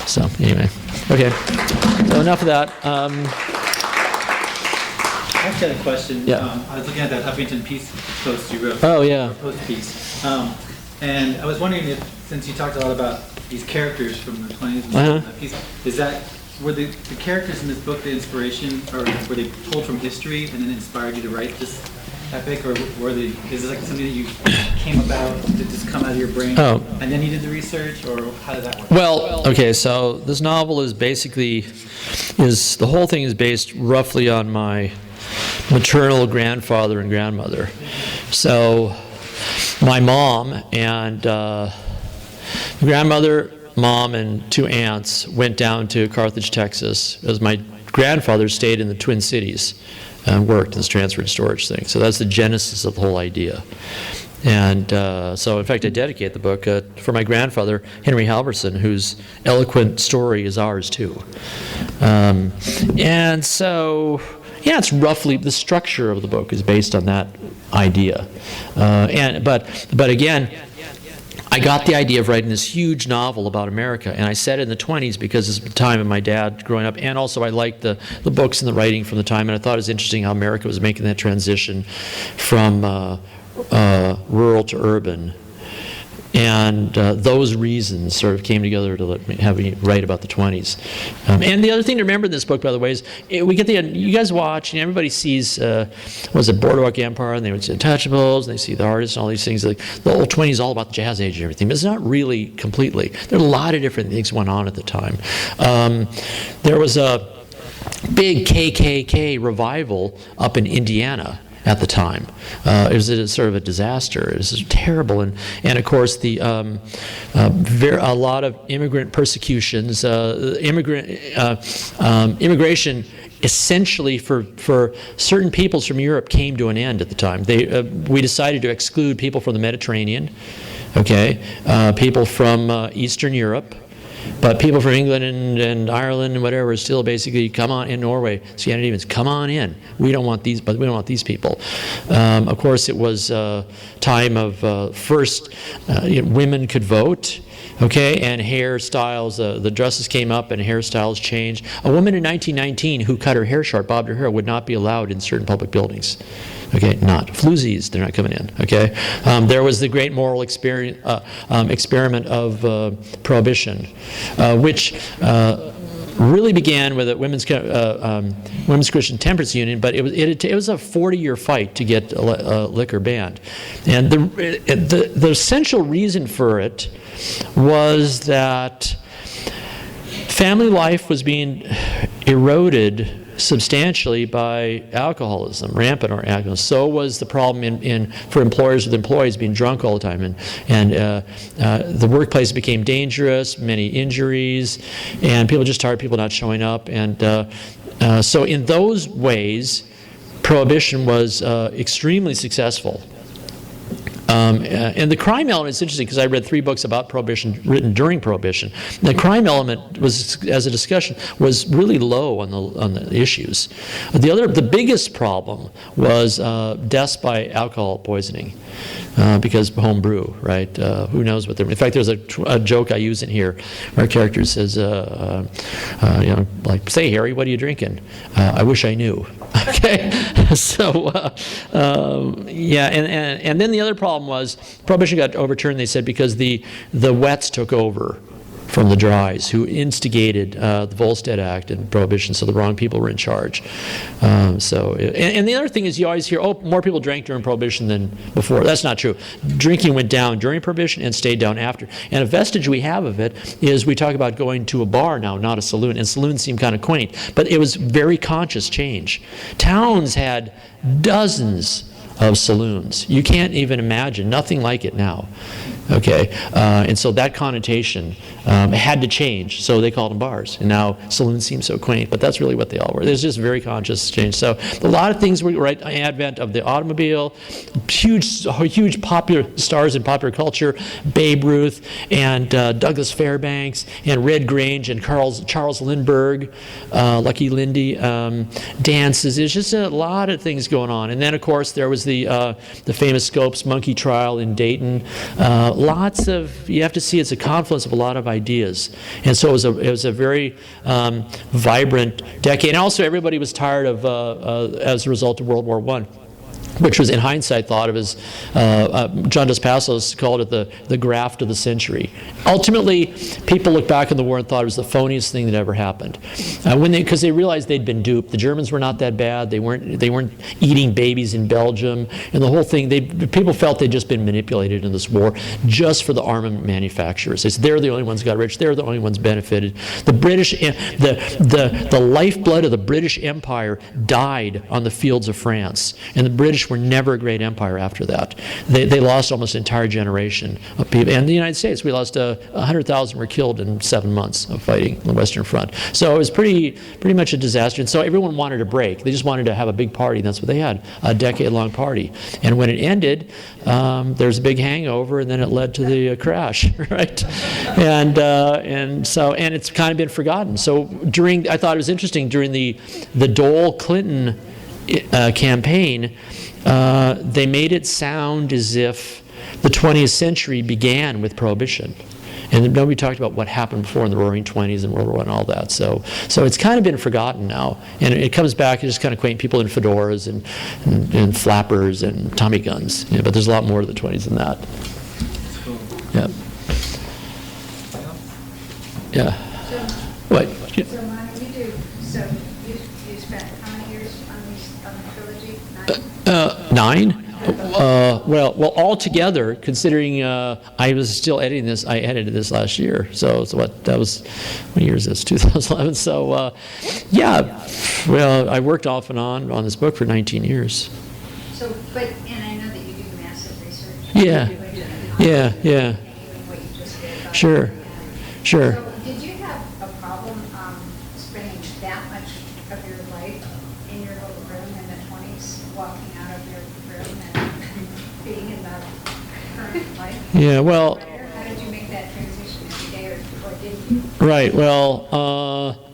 So, anyway. Okay. So enough of that. I actually had a question. Yeah. I was looking at that Huffington piece post you wrote. Oh, yeah. Post piece. And I was wondering if, since you talked a lot about these characters from the 20s and that piece, were the characters in this book the inspiration, or were they pulled from history and then inspired you to write this epic, or is this like something that you came about, did this come out of your brain, and then you did the research, or how did that work? Well, okay, so this novel is basically, the whole thing is based roughly on my maternal grandfather and grandmother. So my mom and grandmother, mom, and two aunts went down to Carthage, Texas, as my grandfather stayed in the Twin Cities and worked in this transfer and storage thing. So that's the genesis of the whole idea. And so, in fact, I dedicate the book for my grandfather, Henry Halverson, whose eloquent story is ours, too. And so, yeah, it's roughly, the structure of the book is based on that idea. But again, I got the idea of writing this huge novel about America, and I said it in the 20s because it's the time of my dad growing up, and also I liked the books and the writing from the time, and I thought it was interesting how America was making that transition from rural to urban. And those reasons sort of came together to let me have me write about the 20s. And the other thing to remember in this book, by the way, is we get you guys watch, and everybody sees, was it Boardwalk Empire, and they would see Untouchables, and they see the artists and all these things. Like the old 20s is all about the jazz age and everything, but it's not really completely. There are a lot of different things going on at the time. There was a big KKK revival up in Indiana at the time. It was sort of a disaster. It was terrible, and of course a lot of immigrant persecutions, immigration essentially for certain peoples from Europe came to an end at the time. We decided to exclude people from the Mediterranean, people from Eastern Europe. But people from England and Ireland and whatever still basically come on in. Norway, Scandinavians, come on in. We don't want these, but we don't want these people. Of course, it was a time of first women could vote. And hairstyles, the dresses came up and hairstyles changed. A woman in 1919 who cut her hair short, bobbed her hair, would not be allowed in certain public buildings. Not floozies, they're not coming in. There was the great moral experiment of Prohibition, which really began with a Women's Christian Temperance Union, but it was a 40-year fight to get liquor banned. And the essential reason for it was that family life was being eroded substantially by alcoholism, rampant alcoholism. So was the problem for employers with employees being drunk all the time, and the workplace became dangerous, many injuries, and people just tired of people not showing up, and so in those ways, Prohibition was extremely successful. And the crime element is interesting because I read 3 books about Prohibition written during Prohibition. The crime element was, as a discussion, was really low on the issues. The biggest problem was deaths by alcohol poisoning, because home brew, right? Who knows what they're. In fact, there's a joke I use in here. Our character says, like, "Say, Harry, what are you drinking?" "I wish I knew." So and then the other problem was Prohibition got overturned, they said, because the wets took over from the dries, who instigated the Volstead Act and Prohibition, so the wrong people were in charge. And the other thing is you always hear, more people drank during Prohibition than before. That's not true. Drinking went down during Prohibition and stayed down after. And a vestige we have of it is we talk about going to a bar now, not a saloon, and saloons seem kind of quaint, but it was very conscious change. Towns had dozens of saloons. You can't even imagine, nothing like it now. Okay, and so that connotation had to change, so they called them bars. And now saloons seem so quaint, but that's really what they all were. There's just very conscious change. So a lot of things were right. Advent of the automobile, huge popular stars in popular culture, Babe Ruth and Douglas Fairbanks and Red Grange and Charles Lindbergh, Lucky Lindy, dances. There's just a lot of things going on. And then of course there was the famous Scopes monkey trial in Dayton. Lots of, you have to see it's a confluence of a lot of ideas. And so it was a very vibrant decade. And also everybody was tired of, as a result of World War I, which was in hindsight thought of as, John Dos Passos called it the graft of the century. Ultimately, people look back on the war and thought it was the phoniest thing that ever happened. Because they realized they'd been duped. The Germans were not that bad. They weren't eating babies in Belgium. And the whole thing, people felt they'd just been manipulated in this war just for the armament manufacturers. They're the only ones who got rich. They're the only ones benefited. The British, the lifeblood of the British Empire died on the fields of France. And the British were never a great empire after that. They lost almost an entire generation of people. And the United States, we lost 100,000 were killed in 7 months of fighting on the Western Front. So it was pretty much a disaster. And so everyone wanted a break. They just wanted to have a big party. And that's what they had, a decade-long party. And when it ended, there was a big hangover, and then it led to the crash, right? And it's kind of been forgotten. So I thought it was interesting during the Dole-Clinton campaign, they made it sound as if the 20th century began with Prohibition. And nobody talked about what happened before in the Roaring '20s and World War I and all that. So it's kind of been forgotten now. And it comes back, it's just kind of quaint people in fedoras and flappers and Tommy guns. Yeah, but there's a lot more to the 20s than that. Yeah. Yeah. What? Yeah. So, Monty, you spent how many years on the trilogy? 9? Well, altogether, considering I was still editing this, I edited this last year. So what year is this? 2011. So, yeah. Well, I worked off and on this book for 19 years. So, and I know that you do massive research. Yeah. What you just did. Sure. So, did you have a problem spending that much of your life in your little room in the 20s, walking out of your room and being in the current life? Yeah, well. How did you make that transition every day, or did you? Right, well,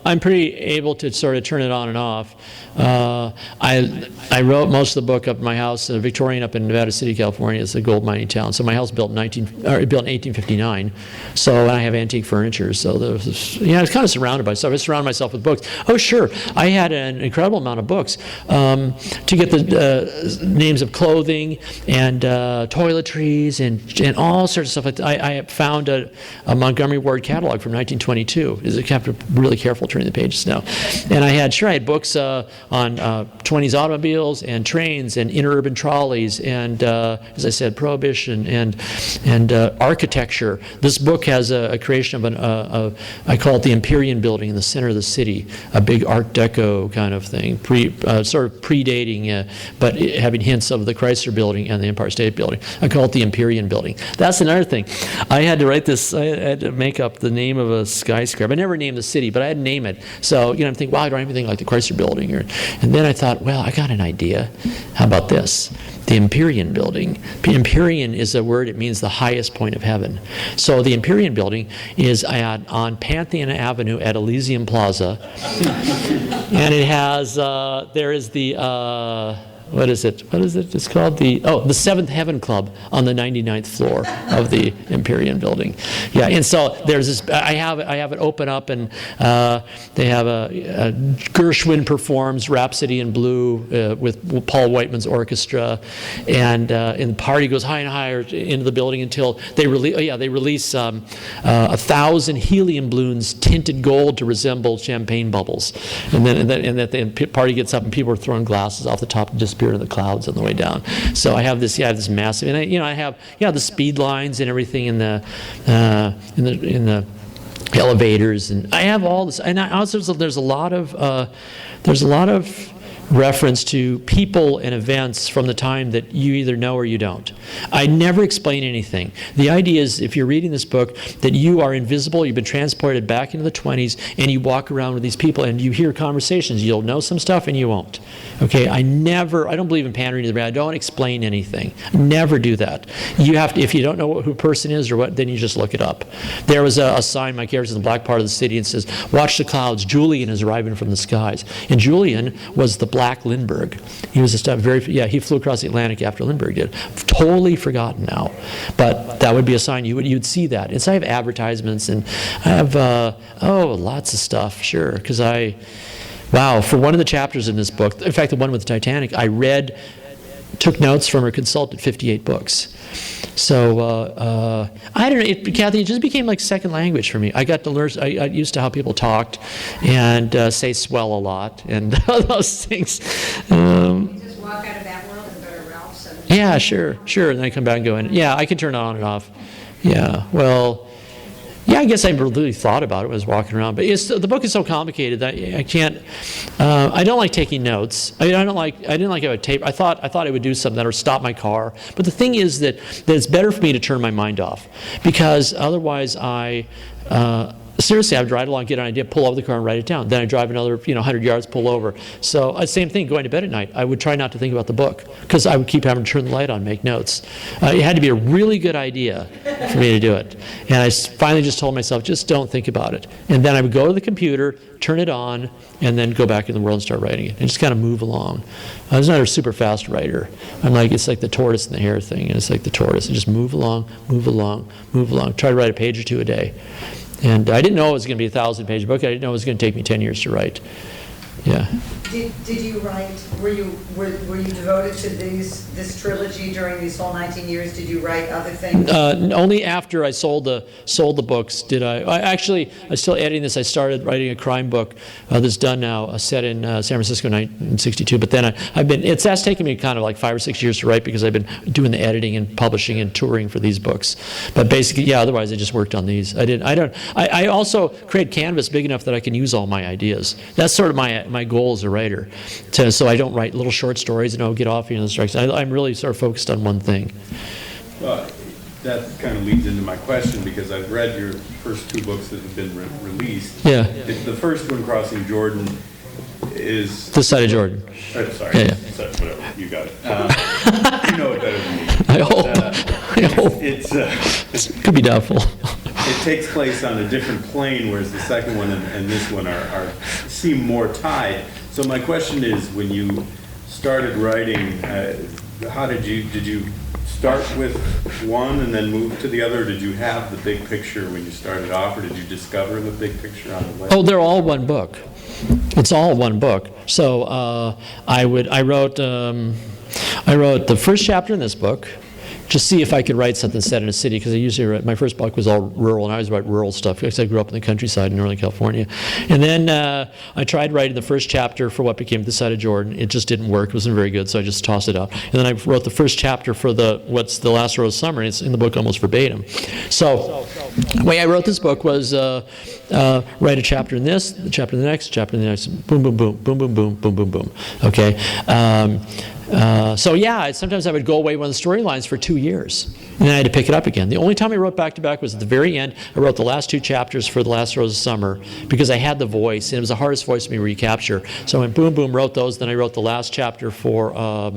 I'm pretty able to sort of turn it on and off. I wrote most of the book up in my house, Victorian, up in Nevada City, California. It's a gold mining town. So my house built in 1859. So I have antique furniture. So I was kind of surrounded by stuff. I surrounded myself with books. Oh, sure. I had an incredible amount of books to get the names of clothing and toiletries and all sorts of stuff like that. I found a Montgomery Ward catalog from 1922. I kept really careful turning the pages now. And I had books on 20s automobiles and trains and interurban trolleys and, as I said, Prohibition and architecture. This book has a creation of I call it the Empyrean Building in the center of the city, a big Art Deco kind of thing, sort of predating, but having hints of the Chrysler Building and the Empire State Building. I call it the Empyrean Building. That's another thing. I had to write this, I had to make up the name of a skyscraper. I never named the city, but I had to name it. So, I'm thinking, wow, I don't have anything like the Chrysler Building. And then I thought, well, I got an idea. How about this? The Empyrean Building. Empyrean is a word, it means the highest point of heaven. So the Empyrean Building is on Pantheon Avenue at Elysium Plaza. And it has, there is the, what is it? It's called the Seventh Heaven Club on the 99th floor of the Empyrean Building. Yeah, and so there's this. I have it open up, and they have a Gershwin performs Rhapsody in Blue with Paul Whiteman's orchestra, and the party goes higher and higher into the building until they release 1,000 helium balloons tinted gold to resemble champagne bubbles, and then the party gets up and people are throwing glasses off the top and disappear in the clouds on the way down. So I have this massive, and I have the speed lines and everything in the elevators, and I have all this. And I also there's a lot of reference to people and events from the time that you either know or you don't. I never explain anything. The idea is, if you're reading this book, that you are invisible, you've been transported back into the 20s, and you walk around with these people and you hear conversations. You'll know some stuff and you won't. Okay, I don't believe in pandering to the brain. I don't explain anything. Never do that. You have to, if you don't know who a person is or what, then you just look it up. There was a sign, my character's in the black part of the city, and says, "Watch the clouds, Julian is arriving from the skies." And Julian was the Black Lindbergh. He was he flew across the Atlantic after Lindbergh did. Totally forgotten now. But that would be a sign. You'd see that. And so I have advertisements, and I have, lots of stuff, sure, because for one of the chapters in this book, in fact, the one with the Titanic, I took notes from her consultant, 58 books. So, I don't know, Kathy, it just became like second language for me. I got to learn, I got used to how people talked and say swell a lot and those things. You just walk out of that world and go to Ralph's. Yeah, sure. And then I come back and go in. Yeah, I can turn it on and off. Yeah, well, yeah, I guess I really thought about it when I was walking around. But the book is so complicated that I can't. I don't like taking notes. I didn't like having a tape. I thought I would do something that would stop my car. But the thing is that it's better for me to turn my mind off, because otherwise seriously, I would drive along, get an idea, pull over the car and write it down. Then I drive another 100 yards, pull over. So same thing, going to bed at night. I would try not to think about the book, because I would keep having to turn the light on, make notes. It had to be a really good idea for me to do it. And I finally just told myself, just don't think about it. And then I would go to the computer, turn it on, and then go back in the world and start writing it. And just kind of move along. I was not a super fast writer. It's like the tortoise and the hare thing. And it's like the tortoise. And just move along. Try to write a page or two a day. And I didn't know it was going to be a 1,000-page book. I didn't know it was going to take me 10 years to write. Yeah. Did you write? Were you devoted to this trilogy during these whole 19 years? Did you write other things? Only after I sold the books did I. I'm still editing this. I started writing a crime book that's done now, set in San Francisco in 1962. But then that's taken me kind of like 5 or 6 years to write, because I've been doing the editing and publishing and touring for these books. But basically, yeah. Otherwise, I just worked on these. I also create canvas big enough that I can use all my ideas. That's sort of my goal as a writer. So I don't write little short stories and get off the strikes. I'm really sort of focused on one thing. Well, that kind of leads into my question, because I've read your first 2 books that have been released. Yeah. The first one, Crossing Jordan, is... This Side of Jordan. Sorry. Yeah. Sorry, whatever. You got it. You know it better than me. I hope. It could be doubtful. It takes place on a different plane, whereas the second one and this one seem more tied. So my question is, when you started writing, how did you start with one and then move to the other? Or did you have the big picture when you started off, or did you discover the big picture on the way? Oh, they're all one book. It's all one book. So I wrote the first chapter in this book, just see if I could write something set in a city, because I usually write, my first book was all rural, and I always write rural stuff because I grew up in the countryside in Northern California. And then I tried writing the first chapter for what became This Side of Jordan. It just didn't work. It wasn't very good, so I just tossed it out. And then I wrote the first chapter for what's The Last Rose Summer, and it's in the book almost verbatim. So the way I wrote this book was write a chapter in this, a chapter in the next, chapter in the next, boom, boom, boom, boom, boom, boom, boom, boom, boom. Okay. So yeah, sometimes I would go away one of the storylines for 2 years, and then I had to pick it up again. The only time I wrote back-to-back was at the very end. I wrote the last 2 chapters for The Last Rose of Summer, because I had the voice, and it was the hardest voice for me to recapture. So I went boom, boom, wrote those, then I wrote the last chapter for, I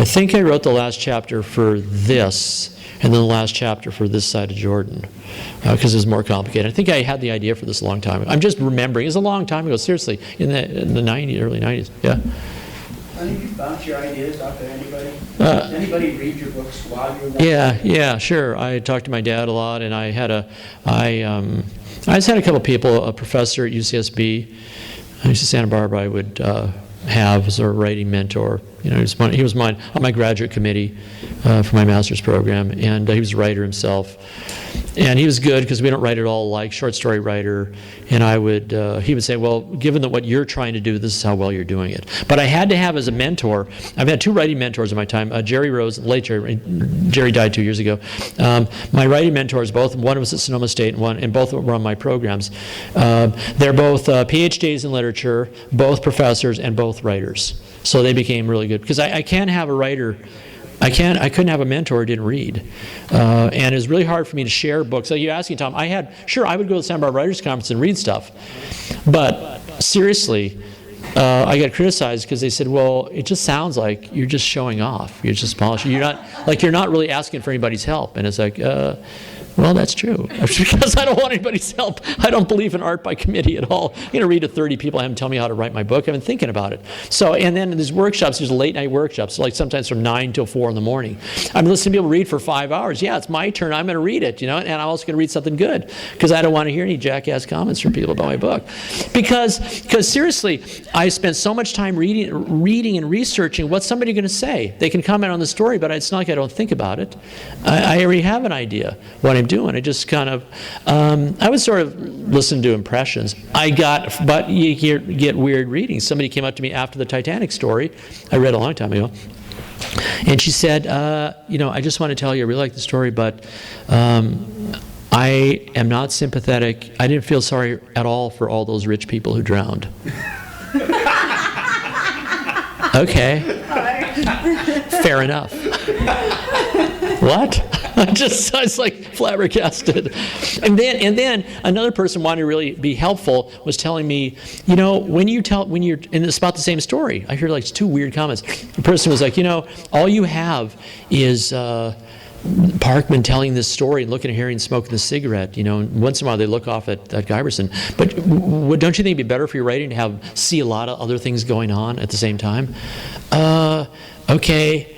think I wrote the last chapter for this, and then the last chapter for This Side of Jordan, because it was more complicated. I think I had the idea for this a long time ago. I'm just remembering. It was a long time ago, seriously, in the 90s, early 90s, yeah. Did you bounce your ideas off of anybody? Does anybody read your books while you're writing? Yeah, sure. I talked to my dad a lot, and I just had a couple people, a professor at UCSB, UC Santa Barbara, I would have as a writing mentor. You know, he was on my graduate committee for my master's program, and he was a writer himself. And he was good because we don't write it all alike, short story writer. And he would say, well, given that what you're trying to do, this is how well you're doing it. But I had to have as a mentor, I've had 2 writing mentors in my time, Jerry Rose, late Jerry died 2 years ago. My writing mentors, one was at Sonoma State and both were on my programs. They're both PhDs in literature, both professors, and both writers. So they became really good. Because I can't have a writer, I couldn't have a mentor who didn't read. And it was really hard for me to share books. Like you're asking, Tom, I would go to the Santa Barbara Writers Conference and read stuff. But seriously, I got criticized because they said, well, it just sounds like you're just showing off. You're just polishing. You're not really asking for anybody's help. And it's like, well, that's true. Because I don't want anybody's help. I don't believe in art by committee at all. I'm going to read to 30 people, have them tell me how to write my book. I've been thinking about it. So, and then there's workshops, there's late night workshops, like sometimes from 9 till 4 in the morning. I'm listening to people read for 5 hours. Yeah, it's my turn. I'm going to read it, and I'm also going to read something good because I don't want to hear any jackass comments from people about my book. Because seriously, I spent so much time reading and researching what's somebody going to say. They can comment on the story, but it's not like I don't think about it. I already have an idea what I'm doing. I just kind of, I would sort of listen to impressions. But you get weird readings. Somebody came up to me after the Titanic story, I read a long time ago, and she said, I just want to tell you, I really like the story, but I am not sympathetic. I didn't feel sorry at all for all those rich people who drowned. Okay. Fair enough. What? I was like flabbergasted. And then another person wanting to really be helpful was telling me, when you're, and it's about the same story. I hear like 2 weird comments. The person was like, all you have is Parkman telling this story and looking at Harry and smoking the cigarette, and once in a while they look off at Guyverson. But don't you think it'd be better for your writing to see a lot of other things going on at the same time? Okay.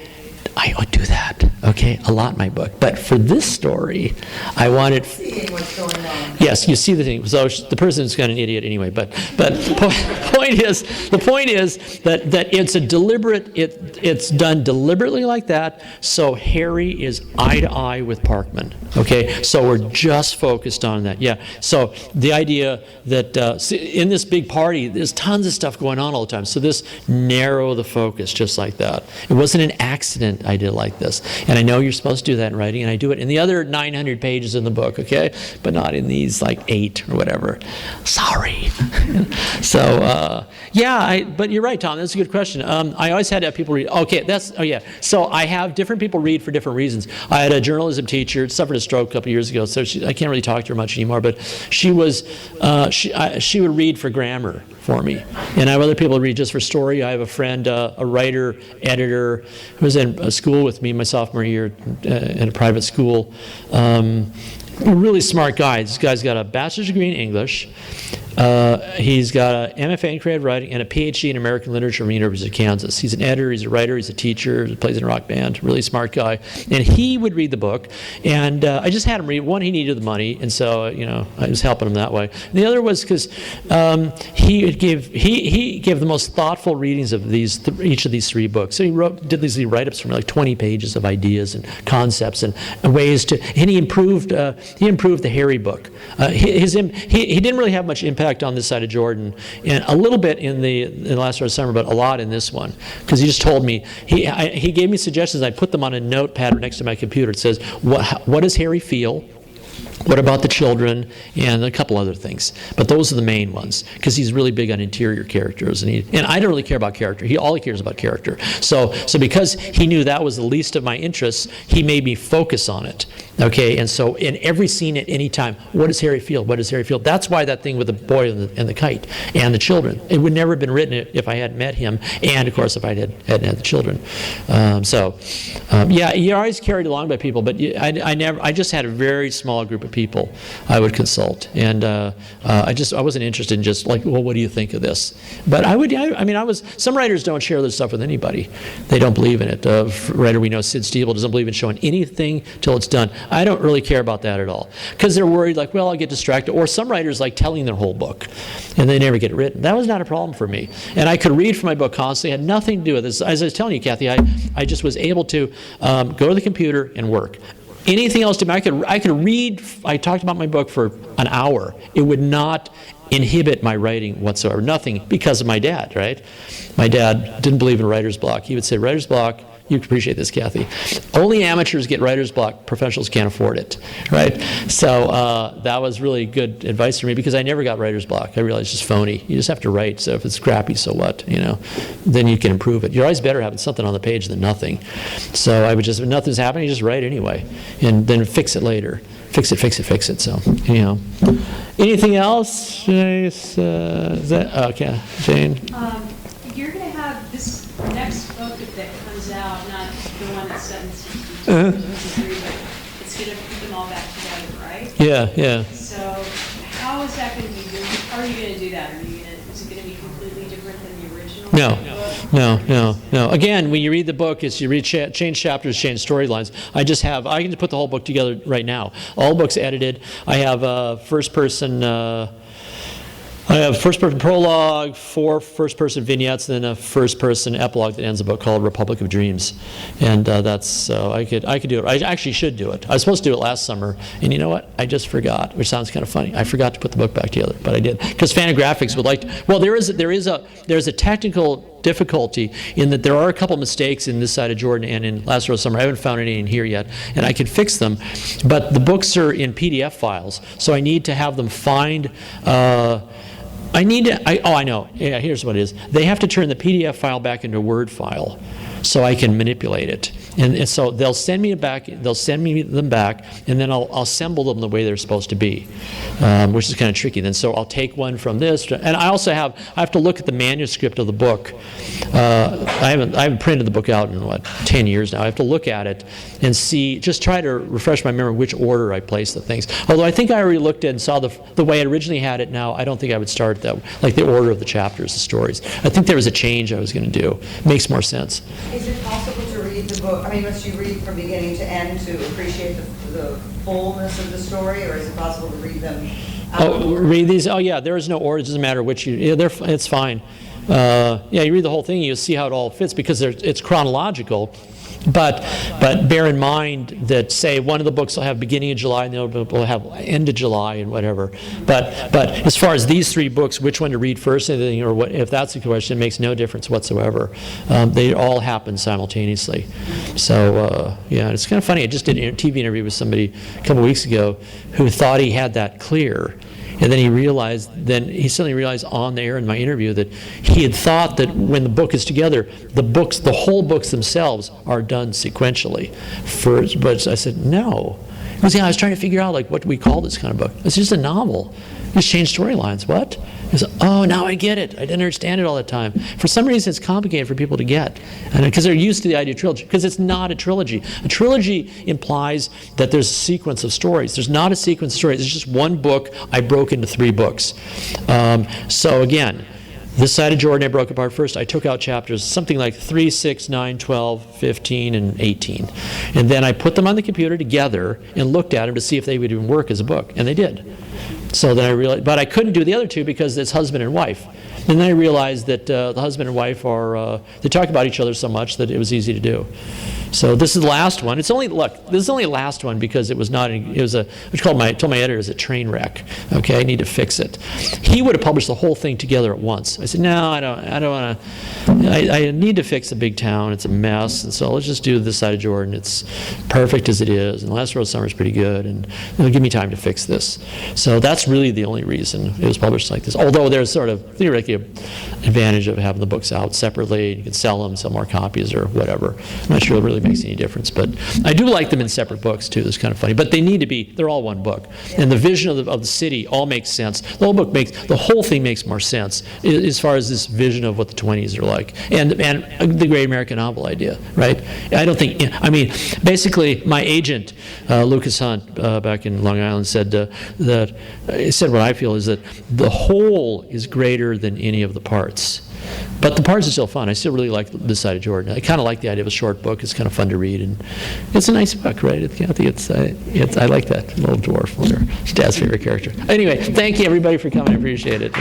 I would do that, okay, a lot in my book. But for this story, I wanted... Seeing what's going on. Yes, you see the thing. So the person's kind of an idiot anyway. But the point is that it's a deliberate. It's done deliberately like that. So Harry is eye to eye with Parkman. Okay, so we're just focused on that. Yeah. So the idea that in this big party, there's tons of stuff going on all the time. So this narrow the focus just like that. It wasn't an accident I did like this. And I know you're supposed to do that in writing, and I do it in the other 900 pages in the book, okay? But not in these like 8 or whatever. Sorry. So, but you're right, Tom. That's a good question. I always had to have people read. Okay, So I have different people read for different reasons. I had a journalism teacher, suffered a stroke a couple years ago, so I can't really talk to her much anymore, but she would read for grammar for me. And I have other people read just for story. I have a friend, a writer, editor, who was in school with me my sophomore year in a private school. A really smart guy. This guy's got a bachelor's degree in English. He's got an MFA in creative writing and a PhD in American literature from the University of Kansas. He's an editor, he's a writer, he's a teacher, he plays in a rock band, really smart guy. And he would read the book, and I just had him read. One, he needed the money, and so I was helping him that way. And the other was because he gave the most thoughtful readings of each of these 3 books. So he did these write-ups from like 20 pages of ideas and concepts and ways to. And he improved the Harry book. He didn't really have much impact on this side of Jordan, and a little bit in the last part of summer, but a lot in this one, because he just told me, he gave me suggestions. I put them on a notepad next to my computer. It says, what does Harry feel? What about the children? And a couple other things. But those are the main ones, because he's really big on interior characters. And I don't really care about character. All he cares about character. So because he knew that was the least of my interests, he made me focus on it. Okay, and so in every scene at any time, what does Harry feel? What does Harry feel? That's why that thing with the boy and the kite and the children, it would never have been written if I hadn't met him, and of course if I hadn't had the children. You're always carried along by people, but I just had a very small group group of people I would consult. And I wasn't interested in just like, well, what do you think of this? But some writers don't share their stuff with anybody. They don't believe in it. A writer we know, Sid Stiebel, doesn't believe in showing anything till it's done. I don't really care about that at all. Because they're worried, like, well, I'll get distracted. Or some writers like telling their whole book, and they never get it written. That was not a problem for me. And I could read from my book constantly. It had nothing to do with this. As I was telling you, Kathy, I just was able to go to the computer and work. Anything else, I could read, I talked about my book for an hour. It would not inhibit my writing whatsoever. Nothing, because of my dad, right? My dad didn't believe in writer's block. He would say, writer's block, you appreciate this, Kathy. Only amateurs get writer's block. Professionals can't afford it, right? So that was really good advice for me, because I never got writer's block. I realized it's just phony. You just have to write. So if it's crappy, so what? Then you can improve it. You're always better having something on the page than nothing. So I would just, if nothing's happening, just write anyway, and then fix it later. Fix it. So, Anything else? Is that okay, Jane? You're going to have this next book that comes out, not the one that's set in 63, but it's going to put them all back together, right? Yeah. So how is that going to be doing? How are you going to do that? Is it going to be completely different than the original book? No. Again, when you read the book, you read change chapters, change storylines. I can just put the whole book together right now. All books edited. I have first-person prologue, 4 first-person vignettes, then a first-person epilogue that ends the book called Republic of Dreams. And that's, I could do it. I actually should do it. I was supposed to do it last summer, and you know what? I just forgot, which sounds kind of funny. I forgot to put the book back together, but I did. Because Fantagraphics would like to, well, there's a technical difficulty in that there are a couple mistakes in this side of Jordan and in Last Row of Summer. I haven't found any in here yet, and I can fix them. But the books are in PDF files, so I need to have them find... I know. Yeah, here's what it is. They have to turn the PDF file back into a Word file so I can manipulate it. And so they'll send me them back, and then I'll assemble them the way they're supposed to be, which is kind of tricky. Then so I'll take one from this, and I have to look at the manuscript of the book. I haven't printed the book out in 10 years now. I have to look at it and see, just try to refresh my memory which order I place the things. Although I think I already looked at and saw the way I originally had it. Now I don't think I would start that, like the order of the chapters, the stories. I think there was a change I was going to do. Makes more sense. Is it possible to read the book? Must you read from beginning to end to appreciate the fullness of the story, or is it possible to read them? Read these. Oh yeah, there is no order. It doesn't matter which it's fine. You read the whole thing, you see how it all fits, because it's chronological. But bear in mind that, say, one of the books will have beginning of July and the other will have end of July and whatever. But as far as these 3 books, which one to read first, or what, if that's the question, it makes no difference whatsoever. They all happen simultaneously. So it's kind of funny. I just did a TV interview with somebody a couple weeks ago who thought he had that clear. And then he suddenly realized on the air in my interview that he had thought that when the book is together, the whole books themselves are done sequentially. But I said, no. He goes, I was trying to figure out, what do we call this kind of book? It's just a novel. Just change storylines. What? He said, oh, now I get it. I didn't understand it all the time. For some reason, it's complicated for people to get. And because they're used to the idea of trilogy. Because it's not a trilogy. A trilogy implies that there's a sequence of stories. There's not a sequence of stories. It's just one book I broke into 3 books. So again, this side of Jordan I broke apart first. I took out chapters, something like 3, 6, 9, 12, 15, and 18. And then I put them on the computer together and looked at them to see if they would even work as a book. And they did. So then I realized, but I couldn't do the other 2 because it's husband and wife. And then I realized that the husband and wife they talk about each other so much that it was easy to do. So this is the last one. This is only the last one because I told my editor, it's a train wreck. Okay, I need to fix it. He would have published the whole thing together at once. I said, no, I don't want to. I need to fix the big town. It's a mess, and so let's just do this side of Jordan. It's perfect as it is, and the Last Row of Summer is pretty good, and it'll give me time to fix this. So that's That's really the only reason it was published like this. Although there's sort of theoretically an advantage of having the books out separately. You can sell them, sell more copies or whatever. I'm not sure it really makes any difference. But I do like them in separate books, too. It's kind of funny. But they need to be, they're all one book. And the vision of the city all makes sense. The whole thing makes more sense as far as this vision of what the 20s are like. And the great American novel idea, right? I don't think, I mean, basically, my agent, Lucas Hunt, back in Long Island, said that what I feel is that the whole is greater than any of the parts. But the parts are still fun. I still really like This Side of Jordan. I kind of like the idea of a short book. It's kind of fun to read, and it's a nice book, right? I like that little dwarf, Dad's favorite character. Anyway, thank you everybody for coming. I appreciate it.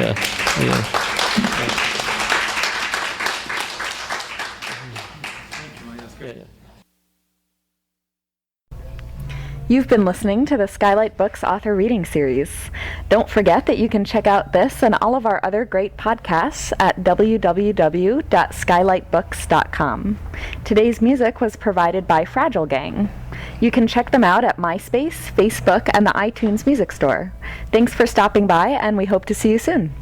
You've been listening to the Skylight Books author reading series. Don't forget that you can check out this and all of our other great podcasts at www.skylightbooks.com. Today's music was provided by Fragile Gang. You can check them out at MySpace, Facebook, and the iTunes Music Store. Thanks for stopping by, and we hope to see you soon.